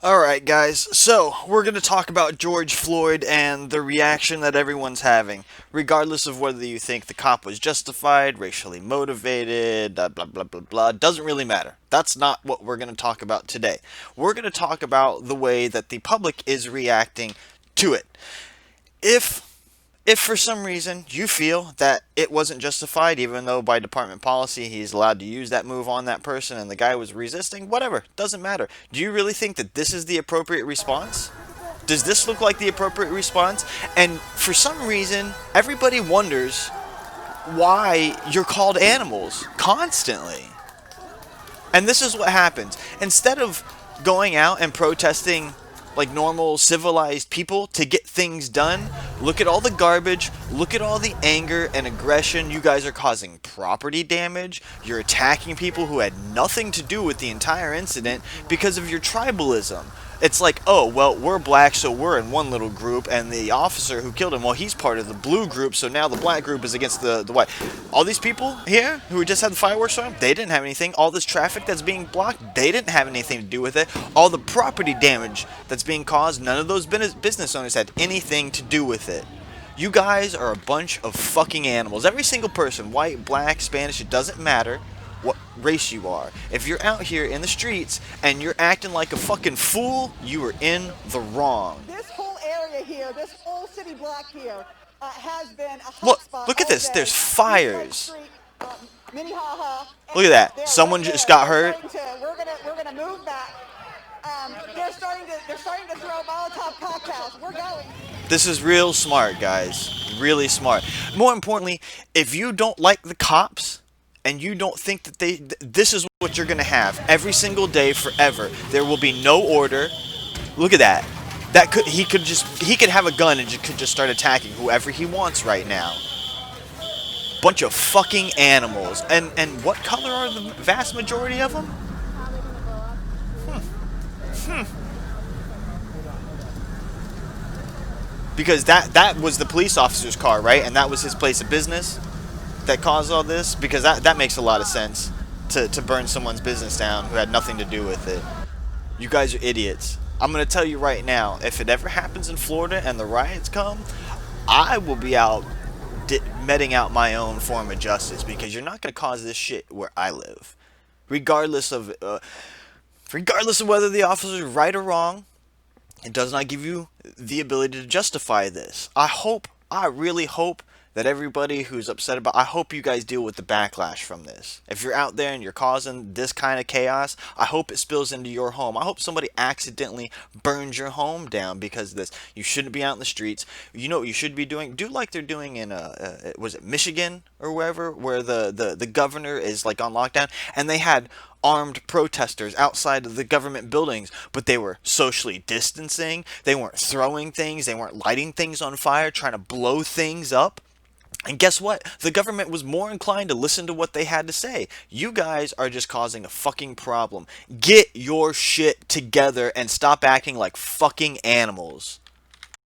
Alright, guys, so we're going to talk about George Floyd and the reaction that everyone's having, regardless of whether you think the cop was justified, racially motivated, blah blah blah blah, doesn't really matter. That's not what we're going to talk about today. We're going to talk about the way that the public is reacting to it. If if for some reason you feel that it wasn't justified, even though by department policy he's allowed to use that move on that person and the guy was resisting, whatever, doesn't matter. Do you really think that this is the appropriate response? Does this look like the appropriate response? And for some reason, everybody wonders why you're called animals constantly. And this is what happens. Instead of going out and protesting like normal civilized people to get things done, look at all the garbage, look at all the anger and aggression. You guys are causing property damage. You're attacking people who had nothing to do with the entire incident because of your tribalism. It's like, oh, well, we're black, so we're in one little group, and the officer who killed him, well, he's part of the blue group, so now the black group is against the white. All these people here who just had the fireworks on, they didn't have anything. All this traffic that's being blocked, they didn't have anything to do with it. All the property damage that's being caused, none of those business owners had anything to do with it. You guys are a bunch of fucking animals. Every single person, white, black, Spanish, it doesn't matter what race you are. If you're out here in the streets and you're acting like a fucking fool, you are in the wrong. This whole area here, this whole city block here, has been a Look, hotspot look at all this. day. There's fires. Minnehaha. Look at that. Someone just got hurt. We're gonna move back. They're starting to throw Molotov cocktails. We're going. This is real smart, guys. Really smart. More importantly, if you don't like the cops and you don't think that this is what you're going to have every single day forever. There will be no order. Look at that. He could have a gun and could just start attacking whoever he wants right now. Bunch of fucking animals. And what color are the vast majority of them? Because that was the police officer's car, right? And that was his place of business that caused all this? Because that makes a lot of sense to burn someone's business down who had nothing to do with it. You guys are idiots. I'm going to tell you right now, if it ever happens in Florida and the riots come, I will be out meting out my own form of justice because you're not going to cause this shit where I live. Regardless of whether the officer is right or wrong, it does not give you the ability to justify this. I really hope that everybody who's upset about, I hope you guys deal with the backlash from this. If you're out there and you're causing this kind of chaos, I hope it spills into your home. I hope somebody accidentally burns your home down because of this. You shouldn't be out in the streets. You know what you should be doing? Do like they're doing in, was it Michigan or wherever, where the governor is like on lockdown, and they had armed protesters outside of the government buildings, but they were socially distancing. They weren't throwing things. They weren't lighting things on fire, trying to blow things up. And guess what? The government was more inclined to listen to what they had to say. You guys are just causing a fucking problem. Get your shit together and stop acting like fucking animals.